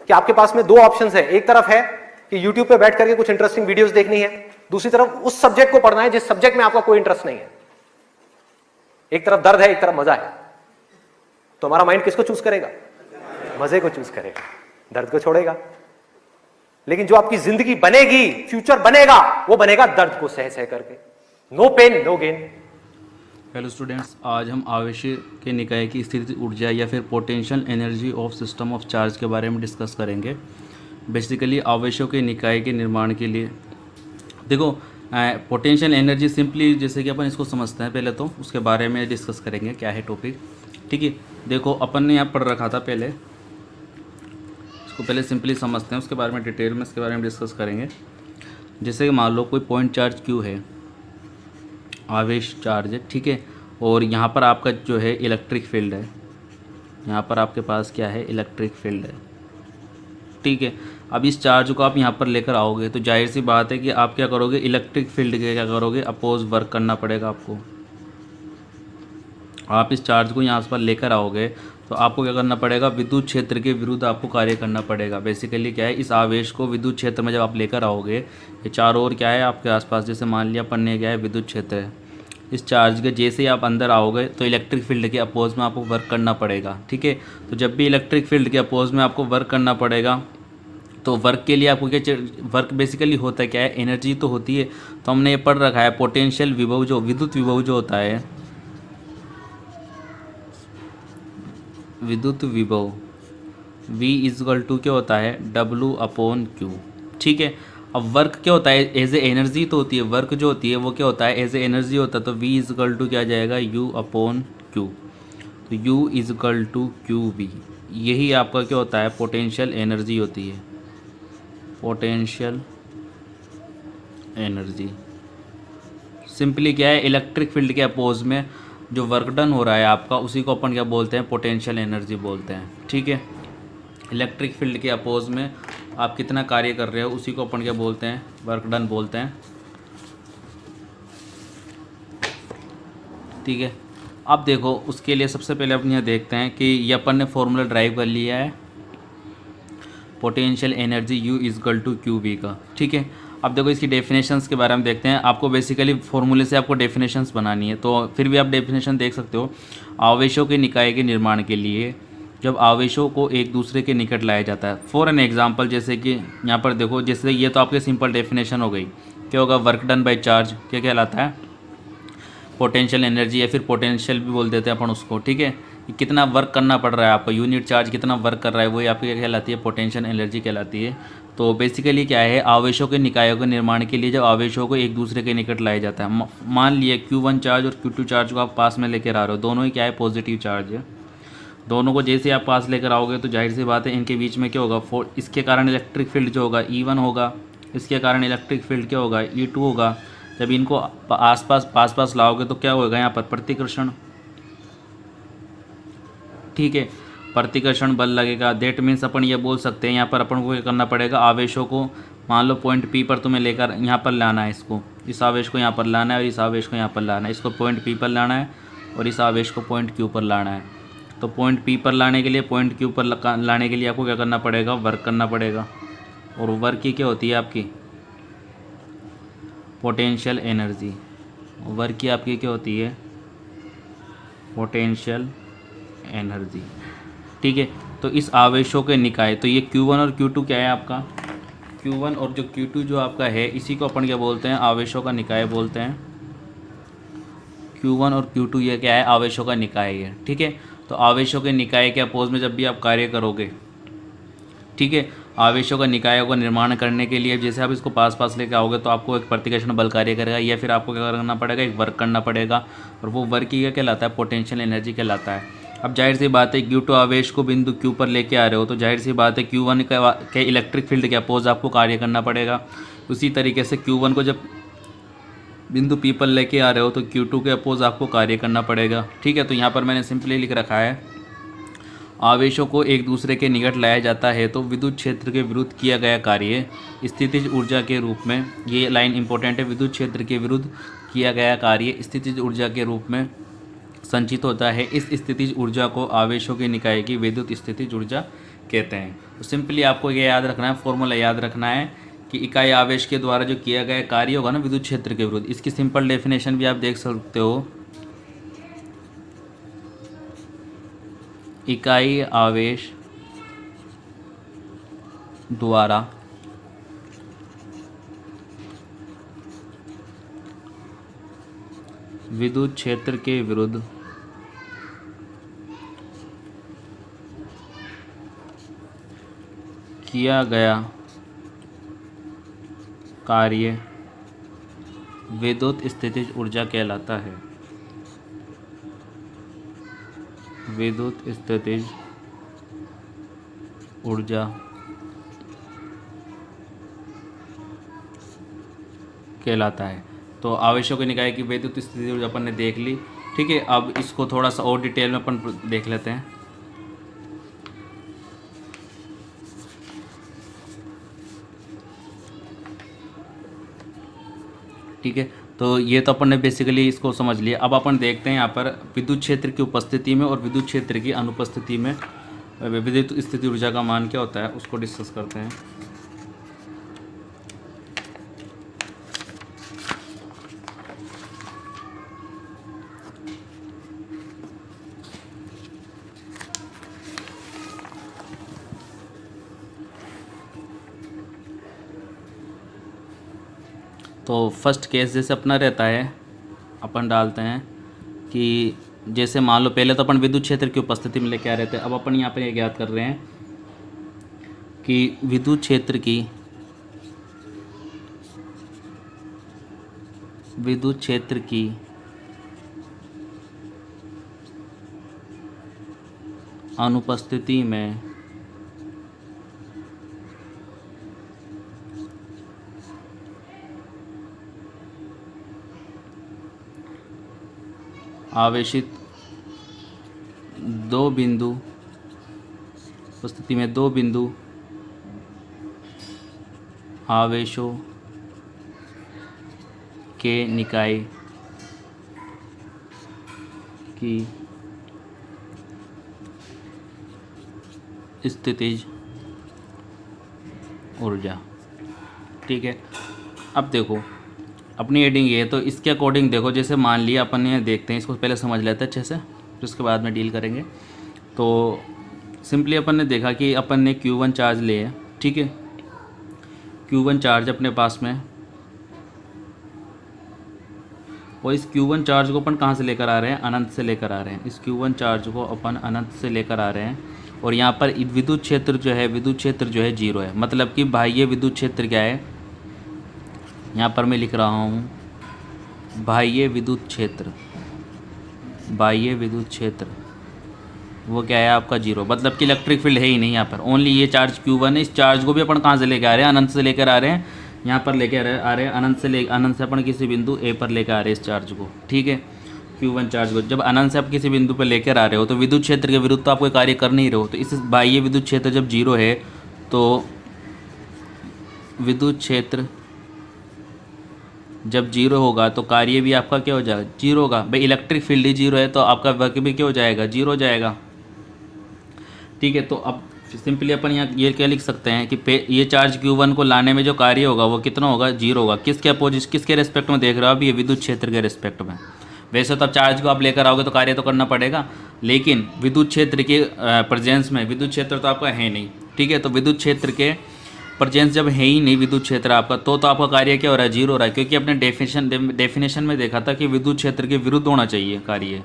कि आपके पास में दो ऑप्शंस है, एक तरफ है कि YouTube पे बैठ करके कुछ इंटरेस्टिंग वीडियोस देखनी है, दूसरी तरफ उस सब्जेक्ट को पढ़ना है जिस सब्जेक्ट में आपका कोई इंटरेस्ट नहीं है। एक तरफ दर्द है, एक तरफ मजा है, तो हमारा माइंड किसको चूज करेगा? मजे को चूज करेगा, दर्द को छोड़ेगा। लेकिन जो आपकी जिंदगी बनेगी, फ्यूचर बनेगा, वो बनेगा दर्द को सह सह करके। No pain no gain. Hello students, आज हम आवेश के निकाय की स्थिति ऊर्जा या फिर potential energy of system of charge के बारे में डिस्कस करेंगे। बेसिकली आवेशों के निकाय के निर्माण के लिए देखो, पोटेंशियल एनर्जी सिंपली जैसे कि अपन इसको समझते हैं पहले, तो उसके बारे में डिस्कस करेंगे क्या है टॉपिक। ठीक है, देखो अपन ने यहाँ पढ़ रखा था पहले, इसको पहले सिंपली समझते हैं, उसके बारे में डिटेल में इसके बारे में डिस्कस करेंगे। जैसे कि मान लो कोई पॉइंट चार्ज क्यू है, आवेश चार्ज है, ठीक है, और यहाँ पर आपका जो है इलेक्ट्रिक फील्ड है, यहाँ पर आपके पास क्या है, इलेक्ट्रिक फील्ड है, ठीक है। अब इस चार्ज को आप यहाँ पर लेकर आओगे तो जाहिर सी बात है कि आप क्या करोगे, इलेक्ट्रिक फील्ड के क्या करोगे, अपोज वर्क करना पड़ेगा आपको। आप इस चार्ज को यहाँ पर लेकर आओगे तो आपको क्या करना पड़ेगा, विद्युत क्षेत्र के विरुद्ध आपको कार्य करना पड़ेगा। बेसिकली क्या है, इस आवेश को विद्युत क्षेत्र में जब आप लेकर आओगे, ये चारों ओर क्या है आपके आसपास, जैसे मान लिया अपन ने क्या है विद्युत क्षेत्र है, इस चार्ज के जैसे ही आप अंदर आओगे तो इलेक्ट्रिक फील्ड के अपोज में आपको वर्क करना पड़ेगा। ठीक है, तो जब भी इलेक्ट्रिक फील्ड के अपोज में आपको वर्क करना पड़ेगा तो वर्क के लिए आपको क्या, वर्क बेसिकली होता है क्या है, एनर्जी तो होती है। तो हमने ये पढ़ रखा है पोटेंशियल विभव, जो विद्युत विभव जो होता है, विद्युत विभव V इजकल टू क्या होता है, W/Q। ठीक है, अब वर्क क्या होता है, एज ए एनर्जी तो होती है, वर्क जो होती है वो क्या होता है, एज ए एनर्जी होता है। तो V इजकल टू क्या आ जाएगा, U/Q। तो U इजकल टू QV, यही आपका क्या होता है, पोटेंशियल एनर्जी होती है, पोटेंशियल एनर्जी। सिंपली क्या है, इलेक्ट्रिक फील्ड के अपोज में जो वर्क डन हो रहा है आपका, उसी को अपन क्या बोलते हैं, पोटेंशियल एनर्जी बोलते हैं। ठीक है, इलेक्ट्रिक फील्ड के अपोज में आप कितना कार्य कर रहे हो उसी को अपन क्या बोलते हैं, वर्क डन बोलते हैं। ठीक है, अब देखो उसके लिए सबसे पहले अपन यहाँ देखते हैं कि ये अपन ने फॉर्मूला ड्राइव कर लिया है potential energy U is equal to QV का। ठीक है, अब देखो इसकी डेफिनेशंस के बारे में देखते हैं। आपको बेसिकली फॉर्मूले से आपको डेफिनेशंस बनानी है, तो फिर भी आप डेफिनेशन देख सकते हो। आवेशों के निकाय के निर्माण के लिए जब आवेशों को एक दूसरे के निकट लाया जाता है, फॉर एन एग्जांपल, जैसे कि यहाँ पर देखो, जैसे ये तो आपके सिंपल डेफिनेशन हो गई। क्या होगा, वर्क डन बाय चार्ज क्या कहलाता है, पोटेंशियल एनर्जी, या फिर पोटेंशियल भी बोल देते हैं अपन उसको। ठीक है, कितना वर्क करना पड़ रहा है आपका, यूनिट चार्ज कितना वर्क कर रहा है, वही आपकी क्या कहलाती है, पोटेंशियल एनर्जी कहलाती है। तो बेसिकली क्या है, आवेशों के निकायों के निर्माण के लिए जब आवेशों को एक दूसरे के निकट लाया जाता है, मान लिए Q1 चार्ज और Q2 चार्ज को आप पास में लेकर आ रहे हो, दोनों ही क्या है, पॉजिटिव चार्ज है। दोनों को जैसे आप पास लेकर आओगे तो जाहिर सी बात है इनके बीच में क्या होगा, इसके कारण इलेक्ट्रिक फील्ड जो होगा E1 होगा, इसके कारण इलेक्ट्रिक फील्ड क्या होगा, E2 होगा। जब इनको आसपास पास लाओगे तो क्या होगा, यहाँ पर प्रतिकर्षण। ठीक है, प्रतिकर्षण बल लगेगा। देट मीन्स अपन ये बोल सकते हैं, यहाँ पर अपन को क्या करना पड़ेगा, आवेशों को मान लो पॉइंट P पर तुम्हें लेकर यहाँ पर लाना है, इसको, इस आवेश को यहाँ पर लाना है और इस आवेश को यहाँ पर लाना है, इसको पॉइंट P पर लाना है और इस आवेश को पॉइंट Q पर लाना है। तो पॉइंट P पर लाने के लिए, पॉइंट Q पर लाने के लिए आपको क्या करना पड़ेगा, वर्क करना पड़ेगा। और वर्क की क्या होती है आपकी, पोटेंशियल एनर्जी। वर्क की आपकी क्या होती है, पोटेंशियल एनर्जी। ठीक है, तो इस आवेशों के निकाय, तो ये Q1 और Q2 क्या है आपका, Q1 और जो Q2 जो आपका है, इसी को अपन क्या बोलते हैं, आवेशों का निकाय बोलते हैं। Q1 और Q2 ये क्या है, आवेशों का निकाय है। ठीक है, तो आवेशों के निकाय के अपोज में जब भी आप कार्य करोगे, ठीक है, आवेशों का निकायों का निर्माण करने के लिए जैसे आप इसको पास लेकर आओगे तो आपको एक प्रतिकर्षण बल कार्य करेगा, या फिर आपको क्या करना पड़ेगा, एक वर्क करना पड़ेगा, और वो वर्क ही क्या कहलाता है, पोटेंशियल एनर्जी कहलाता है। अब जाहिर सी बात है, Q2 आवेश को बिंदु Q पर लेके आ रहे हो तो जाहिर सी बात है Q1 के इलेक्ट्रिक फील्ड के अपोज आपको कार्य करना पड़ेगा। उसी तरीके से Q1 को जब बिंदु P पर लेके आ रहे हो तो Q2 के अपोज आपको कार्य करना पड़ेगा। ठीक है, तो यहाँ पर मैंने सिंपली लिख रखा है, आवेशों को एक दूसरे के निकट लाया जाता है तो विद्युत क्षेत्र के विरुद्ध किया गया कार्य स्थितिज ऊर्जा के रूप में, ये लाइन इंपॉर्टेंट है, विद्युत क्षेत्र के विरुद्ध किया गया कार्य स्थितिज ऊर्जा के रूप में संचित होता है। इस स्थितिज ऊर्जा को आवेशों के निकाय की विद्युत स्थितिज ऊर्जा कहते हैं। तो सिंपली आपको ये याद रखना है, फॉर्मूला याद रखना है कि इकाई आवेश के द्वारा जो किया गया कार्य होगा ना विद्युत क्षेत्र के विरुद्ध, इसकी सिंपल डेफिनेशन भी आप देख सकते हो। इकाई आवेश द्वारा विद्युत क्षेत्र के विरुद्ध किया गया कार्य विद्युत स्थितिज ऊर्जा कहलाता है। विद्युत स्थितिज ऊर्जा कहलाता है। तो आवेशों के निकाय की विद्युत स्थितिज ऊर्जा अपन ने देख ली। ठीक है, अब इसको थोड़ा सा और डिटेल में अपन देख लेते हैं। ठीक है, तो ये तो अपन ने बेसिकली इसको समझ लिया। अब अपन देखते हैं यहाँ पर विद्युत क्षेत्र की उपस्थिति में और विद्युत क्षेत्र की अनुपस्थिति में विद्युत स्थिति ऊर्जा का मान क्या होता है, उसको डिस्कस करते हैं। तो फर्स्ट केस जैसे अपना रहता है, अपन डालते हैं कि जैसे मान लो पहले तो अपन विद्युत क्षेत्र की उपस्थिति में लेके आ रहे थे। अब अपन यहाँ पर ये ज्ञात कर रहे हैं कि विद्युत क्षेत्र की अनुपस्थिति में आवेशित दो बिंदु आवेशों के निकाय की स्थितिज ऊर्जा। ठीक है, अब देखो अपनी हेडिंग ये है, तो इसके अकॉर्डिंग देखो, जैसे मान लिया अपन ये देखते हैं, इसको पहले समझ लेते हैं अच्छे से, फिर उसके बाद में डील करेंगे। तो सिंपली अपन ने देखा कि अपन ने Q1 चार्ज लिए। ठीक है, Q1 चार्ज अपने पास में, और इस Q1 चार्ज को अपन कहाँ से लेकर आ रहे हैं, अनंत से लेकर आ रहे हैं। इस Q1 चार्ज को अपन अनंत से लेकर आ रहे हैं, और यहाँ पर विद्युत क्षेत्र जो है 0 है। मतलब कि बाह्य विद्युत क्षेत्र क्या है, यहाँ पर मैं लिख रहा हूँ बाह्य विद्युत क्षेत्र वो क्या है आपका 0। मतलब कि इलेक्ट्रिक फील्ड है ही नहीं यहाँ पर, ओनली ये चार्ज Q1 है। इस चार्ज को भी अपन कहाँ से लेकर आ रहे हैं, अनंत से लेकर आ रहे हैं। यहाँ पर लेकर आ रहे हैं अनंत से अपन किसी बिंदु A पर लेकर आ रहे हैं इस चार्ज को। ठीक है, Q1 चार्ज को जब अनंत से आप किसी बिंदु पर लेकर आ रहे हो तो विद्युत क्षेत्र के विरुद्ध तो आप कोई कार्य कर नहीं रहे हो। तो इस बाह्य विद्युत क्षेत्र जब 0 है तो विद्युत क्षेत्र जब 0 होगा तो कार्य भी आपका क्या हो जाएगा, 0 होगा। भाई इलेक्ट्रिक फील्ड ही 0 है तो आपका वर्क भी क्या हो जाएगा, 0 हो जाएगा। ठीक है, तो अब सिंपली अपन यहाँ ये क्या लिख सकते हैं कि ये चार्ज Q1 को लाने में जो कार्य होगा वो कितना होगा, 0 होगा। किसके रेस्पेक्ट में देख रहे हो आप, ये विद्युत क्षेत्र के रेस्पेक्ट में। वैसे तो अब चार्ज को आप लेकर आओगे तो कार्य तो करना पड़ेगा, लेकिन विद्युत क्षेत्र के प्रेजेंस में, विद्युत क्षेत्र तो आपका है नहीं। ठीक है, तो विद्युत क्षेत्र के प्रेजेंस जब है ही नहीं विद्युत क्षेत्र आपका, तो आपका कार्य क्या हो रहा है, 0 हो रहा है। क्योंकि अपने डेफिनेशन में देखा था कि विद्युत क्षेत्र के विरुद्ध होना चाहिए कार्य।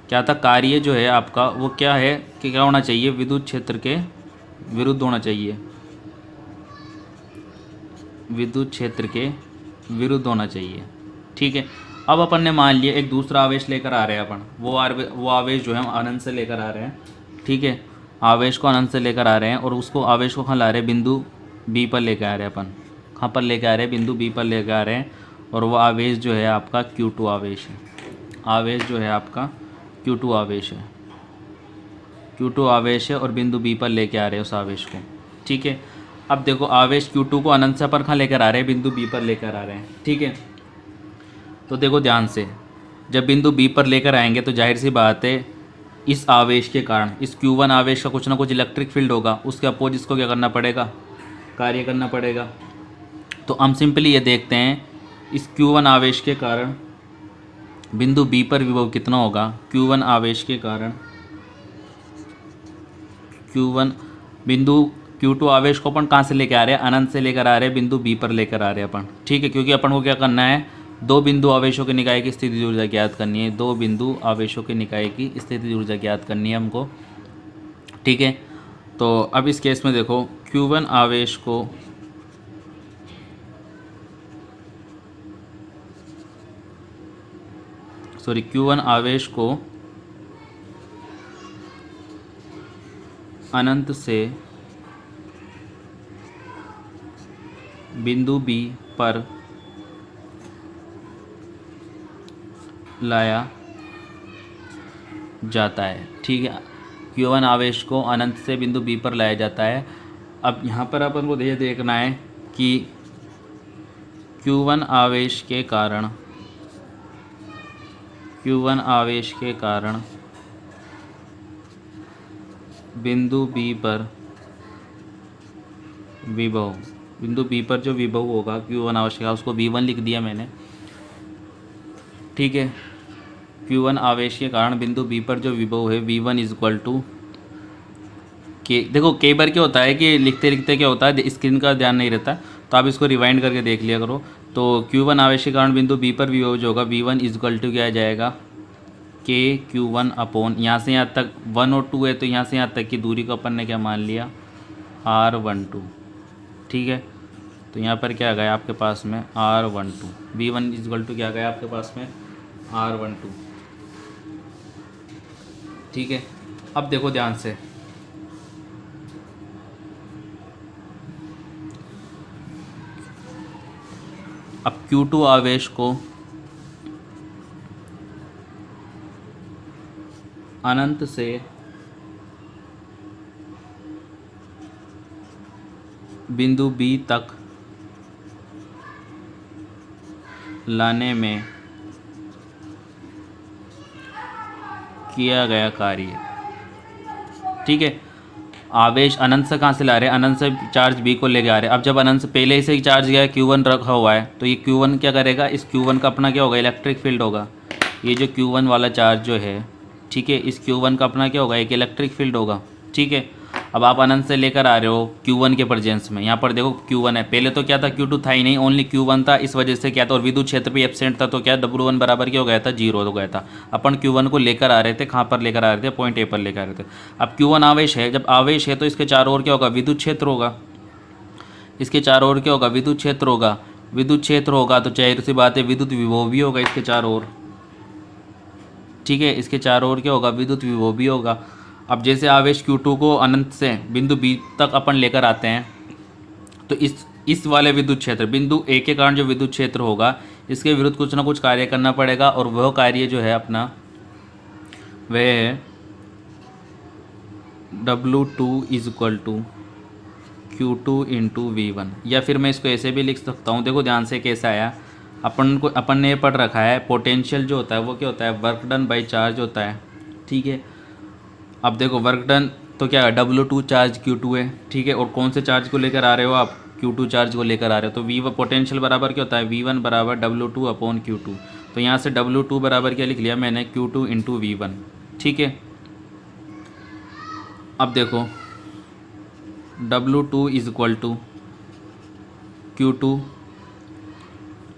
क्या था, कार्य जो है आपका वो क्या है कि क्या होना चाहिए, विद्युत क्षेत्र के विरुद्ध होना चाहिए, विद्युत क्षेत्र के विरुद्ध होना चाहिए। ठीक है, अब अपन ने मान लिया एक दूसरा आवेश लेकर आ रहे हैं अपन, वो आवेश जो है हम अनंत से लेकर आ रहे हैं। ठीक है, आवेश को अनंत से लेकर आ रहे हैं और उसको आवेश को कहाँ ला रहे हैं, बिंदु B पर लेकर आ रहे हैं अपन। कहाँ पर लेकर आ रहे हैं, बिंदु B पर लेकर आ रहे हैं, और वो आवेश जो है आपका Q2 आवेश है। आवेश जो है आपका Q2 आवेश है, Q2 आवेश है, और बिंदु B पर लेके आ रहे हैं उस आवेश को। ठीक है, अब देखो आवेश Q2 को अनंत से पर कहाँ लेकर आ रहे हैं, बिंदु B पर लेकर आ रहे हैं। ठीक है, तो देखो ध्यान से, जब बिंदु बी पर लेकर आएंगे तो जाहिर सी बात है इस आवेश के कारण, इस Q1 आवेश का कुछ ना कुछ इलेक्ट्रिक फील्ड होगा, उसके अपोजिट को क्या करना पड़ेगा, कार्य करना पड़ेगा। तो हम सिंपली ये देखते हैं इस Q1 आवेश के कारण बिंदु बी पर विभव कितना होगा। Q1 आवेश के कारण Q1 बिंदु Q2 आवेश को अपन कहाँ से लेकर आ रहे हैं, अनंत से लेकर आ रहे हैं, बिंदु बी पर लेकर आ रहे हैं अपन, ठीक है। क्योंकि अपन को क्या करना है, दो बिंदु आवेशों के निकाय की स्थितिज ऊर्जा ज्ञात करनी है, दो बिंदु आवेशों के निकाय की स्थितिज ऊर्जा ज्ञात करनी है हमको, ठीक है। तो अब इस केस में देखो Q1 आवेश को Q1 आवेश को अनंत से बिंदु बी पर लाया जाता है, ठीक है। Q1 आवेश को अनंत से बिंदु बी पर लाया जाता है। अब यहाँ पर अपन को ये देखना है कि Q1 आवेश के कारण बिंदु बी पर विभव, बिंदु बी पर जो विभव होगा Q1 आवेश का, उसको V1 लिख दिया मैंने, ठीक है। Q1 आवेश के कारण बिंदु बी पर जो विभव है V1 इक्वल टू के, देखो कई बार क्या होता है कि लिखते लिखते क्या होता है स्क्रीन का ध्यान नहीं रहता, तो आप इसको रिवाइंड करके देख लिया करो। तो Q1 आवेश के कारण बिंदु बी पर विभव जो होगा V1 इक्वल टू क्या आ जाएगा, के Q1 अपॉन, यहाँ से यहाँ तक 1 और 2 है तो यहाँ से यहाँ तक की दूरी को अपन ने क्या मान लिया, R12, ठीक है। तो यहाँ पर क्या आ गया आपके पास में R12, V1 इक्वल टू क्या आ गया आपके पास में R12, ठीक है। अब देखो ध्यान से, अब Q2 आवेश को अनंत से बिंदु बी तक लाने में किया गया कार्य, ठीक है। आवेश अनंत से कहाँ से ला रहे हैं, अनंत से चार्ज बी को लेके आ रहे हैं। अब जब अनंत से पहले से ही चार्ज गया Q1 रखा हुआ है, तो ये Q1 क्या करेगा, इस Q1 का अपना क्या होगा, इलेक्ट्रिक फील्ड होगा। ये जो Q1 वाला चार्ज जो है, ठीक है, इस Q1 का अपना क्या होगा, एक इलेक्ट्रिक फील्ड होगा, ठीक है। अब आप अनंत से लेकर आ रहे हो Q1 के प्रेजेंस में, यहाँ पर देखो Q1 है, पहले तो क्या था Q2 था ही नहीं, ओनली Q1 था, इस वजह से क्या था, और विद्युत क्षेत्र भी एब्सेंट था, तो क्या W1 बराबर क्या हो गया था, 0 हो गया था। अपन Q1 को लेकर आ रहे थे, कहाँ पर लेकर आ रहे थे, पॉइंट ए पर लेकर आ रहे थे। अब Q1 आवेश है, जब आवेश है तो इसके चारों ओर क्या होगा, विद्युत क्षेत्र होगा, इसके चारों ओर क्या होगा, विद्युत क्षेत्र होगा। विद्युत क्षेत्र होगा तो जाहिर सी बात है विद्युत विभव भी होगा इसके चारों ओर, ठीक है। इसके चारों ओर क्या होगा, विद्युत विभव भी होगा। अब जैसे आवेश Q2 को अनंत से बिंदु बी तक अपन लेकर आते हैं, तो इस वाले विद्युत क्षेत्र बिंदु ए के कारण जो विद्युत क्षेत्र होगा, इसके विरुद्ध कुछ ना कुछ कार्य करना पड़ेगा, और वह कार्य जो है अपना वह है W2 equal to Q2 into V1, या फिर मैं इसको ऐसे भी लिख सकता हूँ। देखो ध्यान से कैसा आया, अपन ने पढ़ रखा है पोटेंशियल जो होता है वो क्या होता है, वर्क डन बाई चार्ज होता है, ठीक है। अब देखो वर्क डन तो क्या है, W2 चार्ज Q2 है, ठीक है। और कौन से चार्ज को लेकर आ रहे हो आप, Q2 चार्ज को लेकर आ रहे हो, तो V1 पोटेंशियल बराबर क्या होता है, V1 बराबर W2 अपॉन Q2। तो यहाँ से W2 बराबर क्या लिख लिया मैंने, Q2 इंटू V1, ठीक है। अब देखो W2 is equal to Q2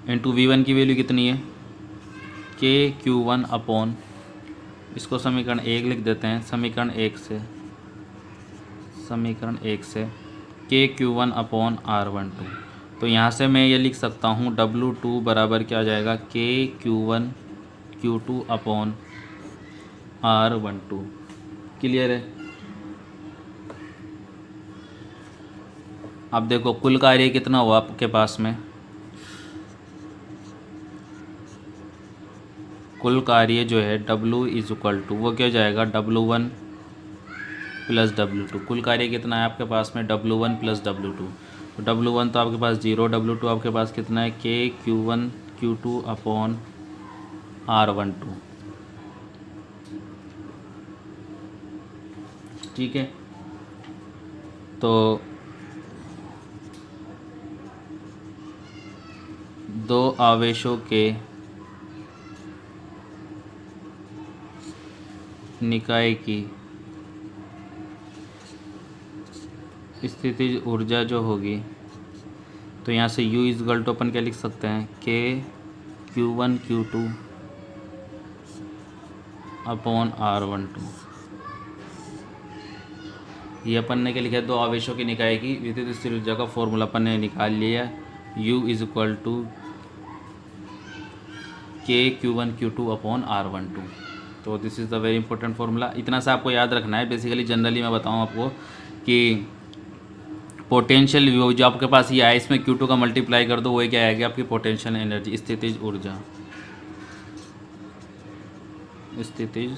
into V1 की वैल्यू कितनी है, के Q1 अपॉन, इसको समीकरण 1 लिख देते हैं, समीकरण 1 से के Q1 अपॉन R12। तो यहाँ से मैं ये लिख सकता हूँ W2 बराबर क्या आ जाएगा, के Q1 Q2 upon R12। Clear है। अब देखो कुल कार्य कितना हुआ आपके पास में, कुल कार्य जो है W इज इक्वल टू वो क्या हो जाएगा, W1 प्लस W2। कुल कार्य कितना है आपके पास में, W1 प्लस W2। तो W1 तो आपके पास 0, W2 आपके पास कितना है, के Q1 Q2 अपॉन R12। ठीक है, तो दो आवेशों के निकाय की स्थितिज ऊर्जा जो होगी, तो यहाँ से U इज इक्वल टू अपन क्या लिख सकते हैं, K Q1 Q2 upon R12। ये अपन ने क्या लिखा है, दो आवेशों की निकाय की विद्युत स्थिर ऊर्जा का फॉर्मूला अपन ने निकाल लिया, U is equal to K Q1 Q2 upon R12। तो this is the very important formula. इतना सा आपको याद रखना है। बेसिकली जनरली मैं बताऊँ आपको कि पोटेंशियल जो आपके पास ये आया, इसमें Q2 का मल्टीप्लाई कर दो, वो क्या आएगी आपकी पोटेंशियल एनर्जी, स्थितिज ऊर्जा, स्थितिज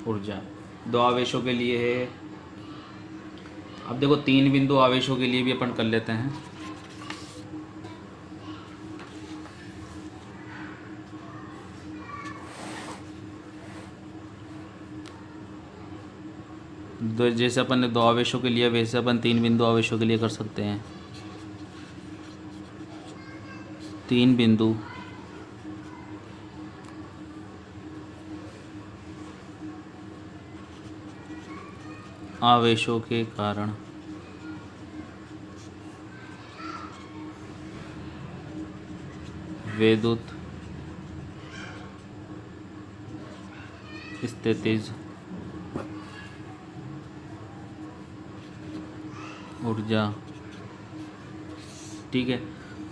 ऊर्जा दो आवेशों के लिए है। अब देखो तीन बिंदु आवेशों के लिए भी अपन कर लेते हैं। जैसे अपन ने दो आवेशों के लिए, वैसे अपन तीन बिंदु आवेशों के लिए कर सकते हैं। तीन बिंदु आवेशों के कारण विद्युत स्थितिज ऊर्जा। ठीक है,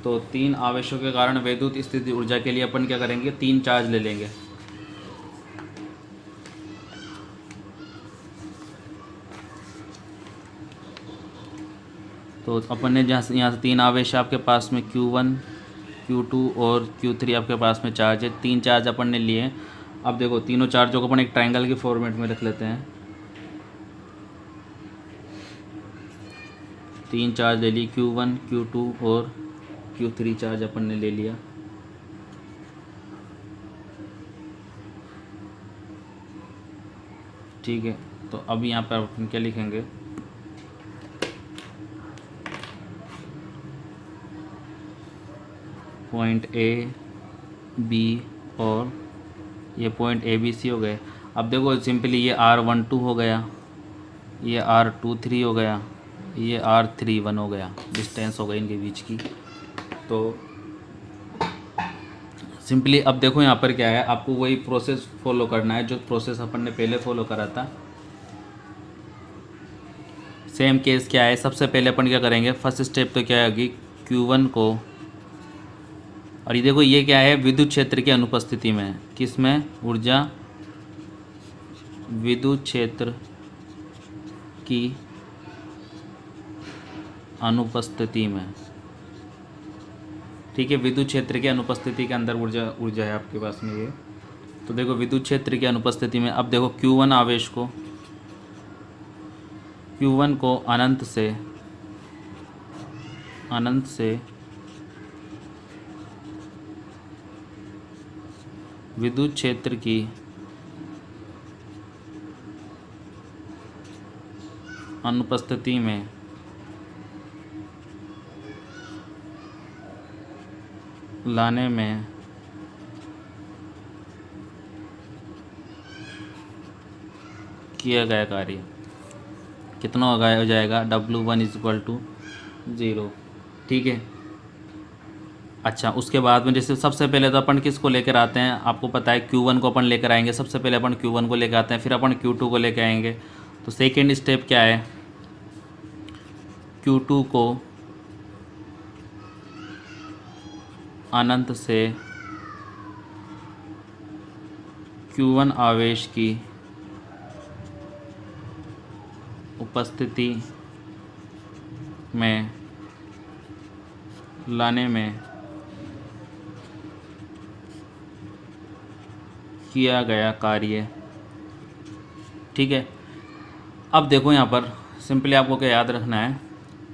तो तीन आवेशों के कारण विद्युत स्थितिज ऊर्जा के लिए अपन क्या करेंगे, तीन चार्ज ले लेंगे। तो अपन ने यहाँ से तीन आवेश आपके पास में Q1 Q2 और Q3 आपके पास में चार्ज है, तीन चार्ज अपन ने लिए। अब देखो तीनों चार्जों को अपन एक ट्रायंगल के फॉर्मेट में रख लेते हैं। तीन चार्ज ले ली, Q1 Q2 और Q3 चार्ज अपन ने ले लिया। ठीक है, तो अब यहाँ पर अपन क्या लिखेंगे, पॉइंट A B और ये पॉइंट ABC हो गए। अब देखो सिंपली ये R12 हो गया, ये R23 हो गया, ये R31 हो गया, डिस्टेंस हो गई इनके बीच की। तो सिंपली अब देखो यहाँ पर क्या है, आपको वही प्रोसेस फॉलो करना है जो प्रोसेस अपन ने पहले फॉलो करा था। सेम केस क्या है, सबसे पहले अपन क्या करेंगे, फर्स्ट स्टेप तो क्या होगी, Q1 को, और ये देखो ये क्या है, विद्युत क्षेत्र की अनुपस्थिति में, किस में, ऊर्जा विद्युत क्षेत्र की अनुपस्थिति में। ठीक है, विद्युत क्षेत्र की अनुपस्थिति के अंदर ऊर्जा है आपके पास में ये। तो देखो विद्युत क्षेत्र की अनुपस्थिति में, अब देखो Q1 आवेश को, Q1 को अनंत से विद्युत क्षेत्र की अनुपस्थिति में लाने में किया गया कार्य कितना हो जाएगा, W1 इज इक्वल टू 0। ठीक है, अच्छा उसके बाद में जैसे सबसे पहले तो अपन किसको लेकर आते हैं, आपको पता है Q1 को अपन लेकर आएंगे। सबसे पहले अपन Q1 को लेकर आते हैं, फिर अपन Q2 को लेकर आएंगे। तो सेकेंड स्टेप क्या है, Q2 को अनंत से Q1 आवेश की उपस्थिति में लाने में किया गया कार्य। ठीक है, अब देखो यहाँ पर सिंपली आपको क्या याद रखना है,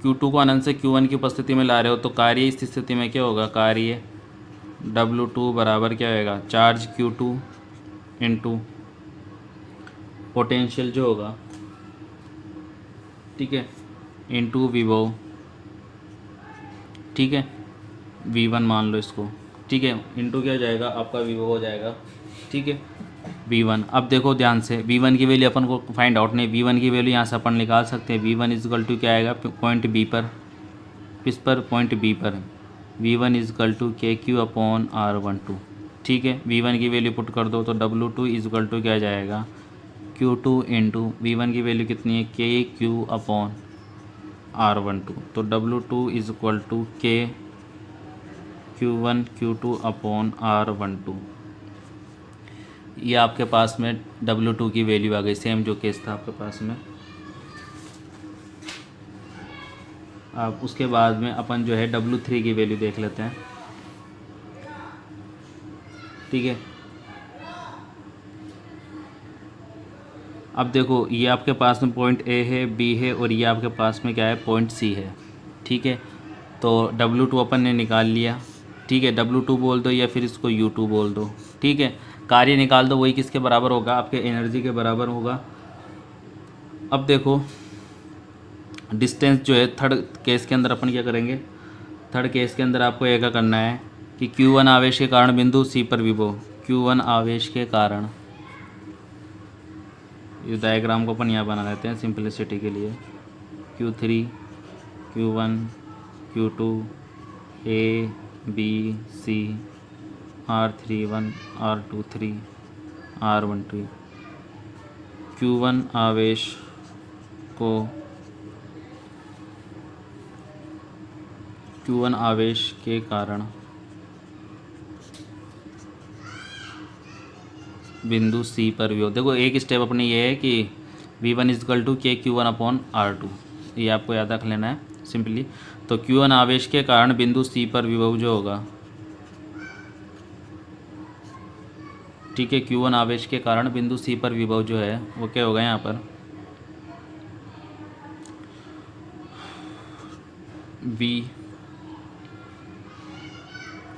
Q2 को अनंत से Q1 की उपस्थिति में ला रहे हो तो कार्य इस स्थिति में क्या होगा, कार्य W2 बराबर क्या होगा, चार्ज Q2 इंटू पोटेंशियल जो होगा, ठीक है, इंटू विभव, ठीक है, V1 मान लो इसको, ठीक है, इंटू क्या हो जाएगा आपका विभव हो जाएगा, ठीक है, V1। अब देखो ध्यान से, V1 की वैल्यू अपन को फाइंड आउट नहीं, V1 की वैल्यू यहाँ से अपन निकाल सकते हैं। V1 इजकल टू क्या आएगा, पॉइंट बी पर, किस पर, पॉइंट बी पर, V1 is equal to KQ upon R12, ठीक है। V1 की वैल्यू पुट कर दो तो W2 इजकल टू क्या जाएगा, Q2 इंटू V1 की वैल्यू कितनी है, KQ अपॉन R12, तो W2 is equal to Q1 Q2 upon R12। ये आपके पास में W2 की वैल्यू आ गई, सेम जो केस था आपके पास में। अब उसके बाद में अपन जो है W3 की वैल्यू देख लेते हैं, ठीक है। अब देखो ये आपके पास में पॉइंट A है, B है, और ये आपके पास में क्या है, पॉइंट C है, ठीक है। तो W2 अपन ने निकाल लिया, ठीक है, W2 बोल दो या फिर इसको U2 बोल दो, ठीक है। कार्य निकाल दो, वही किसके बराबर होगा, आपके एनर्जी के बराबर होगा। अब देखो डिस्टेंस जो है थर्ड केस के अंदर अपन क्या करेंगे, थर्ड केस के अंदर आपको क्या करना है कि Q1 आवेश के कारण बिंदु C पर विभव, Q1 आवेश के कारण, ये डायग्राम को अपन यहाँ बना लेते हैं सिंपलिसिटी के लिए, Q3 Q1 Q2 A B C R31 R23 R12, Q1 आवेश को, Q1 आवेश के कारण बिंदु C पर विभव। देखो एक स्टेप अपने ये है कि V1 is equal to KQ1 upon R2, ये आपको याद रख लेना है सिंपली। तो Q1 आवेश के कारण बिंदु C पर विभव जो होगा, ठीक है, Q1 आवेश के कारण बिंदु C पर विभव जो है वो क्या होगा, यहाँ पर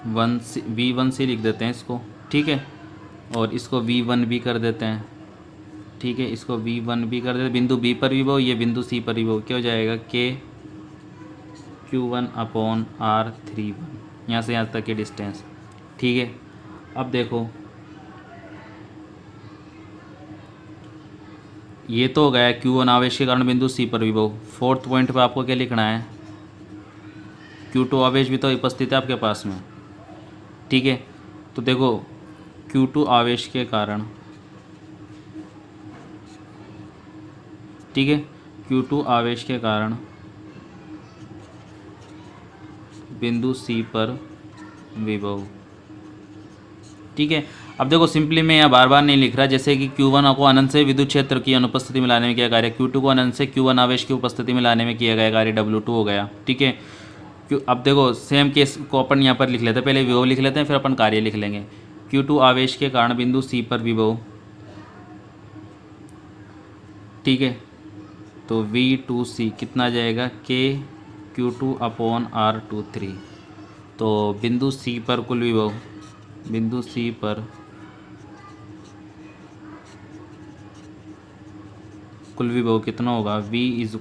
V1C लिख देते हैं इसको, ठीक है, और इसको V1 भी कर देते हैं, ठीक है, इसको V1 भी कर देते हैं। बिंदु B पर विभव, ये बिंदु C पर विभव, क्या हो जाएगा, KQ1 अपॉन R31, यहाँ से यहाँ तक की डिस्टेंस, ठीक है। अब देखो ये तो हो गया Q1 आवेश के कारण बिंदु C पर विभव। फोर्थ पॉइंट पे आपको क्या लिखना है, Q2 आवेश भी तो उपस्थित है आपके पास में, ठीक है। तो देखो Q2 आवेश के कारण, ठीक है, Q2 आवेश के कारण बिंदु C पर विभव, ठीक है। अब देखो सिंपली मैं यहाँ बार बार नहीं लिख रहा, जैसे कि Q1 को अनंत से विद्युत क्षेत्र की अनुपस्थिति में लाने में किया कार्य, Q2 को अनंत से Q1 आवेश की उपस्थिति में लाने में किया गया कार्य W2 हो गया, ठीक है। अब देखो सेम केस को अपन यहाँ पर लिख लेते हैं, पहले विभव लिख लेते हैं फिर अपन कार्य लिख लेंगे। Q2 आवेश के कारण बिंदु C पर विभव, ठीक है, तो V2C कितना जाएगा, KQ2 अपॉन R23, तो बिंदु C पर कुल विभव, बिंदु C पर कुल विभव कितना होगा, VC इज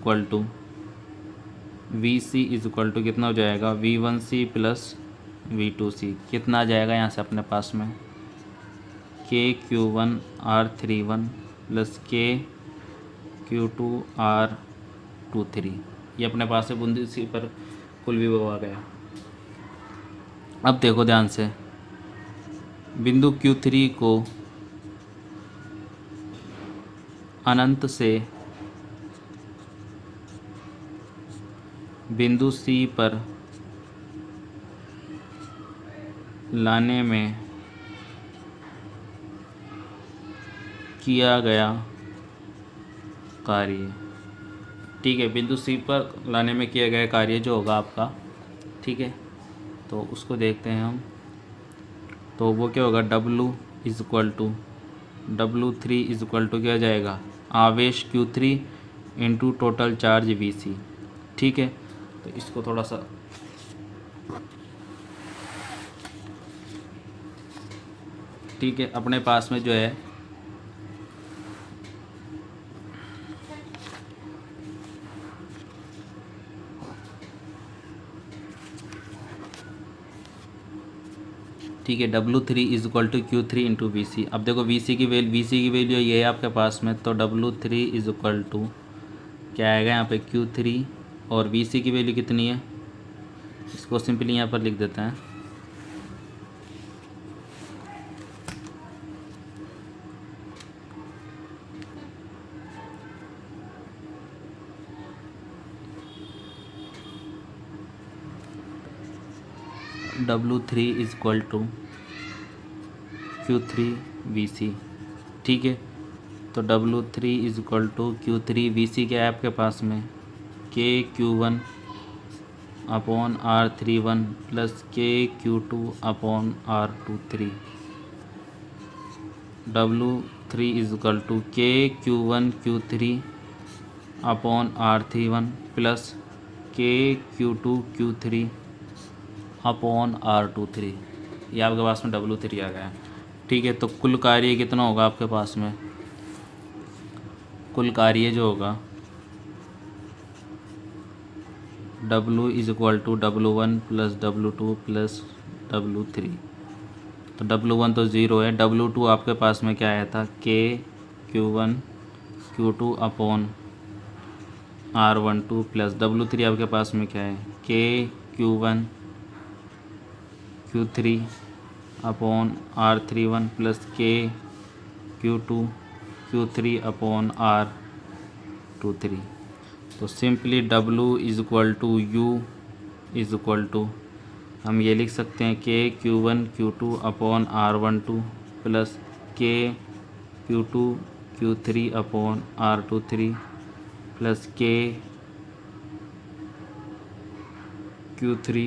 इक्वल टू कितना हो जाएगा, V1C प्लस V2C, कितना आ जाएगा यहाँ से अपने पास में, KQ1 R31 plus KQ2 R23, ये अपने पास से बिंदु C पर कुल विभव आ गया। अब देखो ध्यान से, बिंदु Q3 को अनंत से बिंदु C पर लाने में किया गया कार्य, ठीक है, बिंदु C पर लाने में किया गया कार्य जो होगा आपका, ठीक है, तो उसको देखते हैं हम। तो वो क्या होगा, W is equal to W3 is equal to क्या जाएगा, आवेश Q3 into total charge VC, ठीक है। तो इसको थोड़ा सा ठीक है, अपने पास में जो है ठीक है, W3 is equal to Q3 into V C. अब देखो वी सी की वैल्यू ये है आपके पास में, तो W3 इज इक्वल टू क्या आएगा यहाँ पे Q3, और वी सी की वैल्यू कितनी है, इसको सिंपली यहाँ पर लिख देते हैं। W3 is equal to Q3 VC, ठीक है। तो W3 is equal to Q3 VC क्या है आपके पास में, KQ1 upon R31 plus KQ2 upon R23। W3 is equal to KQ1 Q3 upon R31 plus KQ2 Q3 upon R23। ये आपके पास में W3 आ गया है, ठीक है। तो कुल कार्य कितना होगा आपके पास में, कुल कार्य जो होगा W is equal to W1 plus W2 plus W3। तो W1 तो ज़ीरो है, W2 आपके पास में क्या आया था, KQ1 Q2 upon R12 plus W3 आपके पास में क्या है, KQ1 Q3 upon R31 plus KQ2 Q3 upon R23। तो simply W is equal to U is equal to हम ये लिख सकते हैं KQ1 Q2 upon R12 plus KQ2 Q3 upon R23 plus KQ3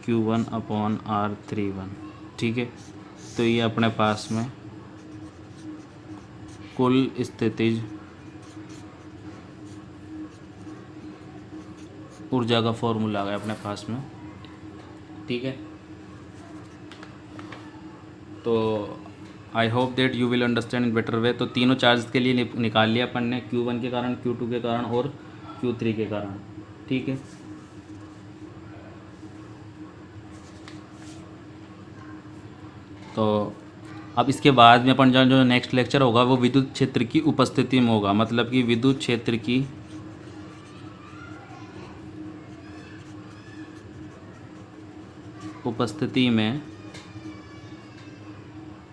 Q1 upon R31, ठीक है। तो ये अपने पास में कुल स्थितिज ऊर्जा का फॉर्मूला आ गया अपने पास में, ठीक है। तो I hope that you will understand in better way. तो तीनों चार्ज के लिए निकाल लिया अपन ने, Q1 के कारण, Q2 के कारण और Q3 के कारण, ठीक है। तो अब इसके बाद में अपन जो नेक्स्ट लेक्चर होगा वो विद्युत क्षेत्र की उपस्थिति में होगा, मतलब कि विद्युत क्षेत्र की उपस्थिति में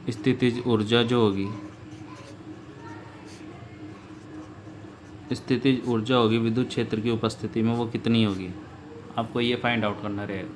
स्थितिज ऊर्जा जो होगी, स्थितिज ऊर्जा होगी विद्युत क्षेत्र की उपस्थिति में, वो कितनी होगी, आपको ये फाइंड आउट करना रहेगा।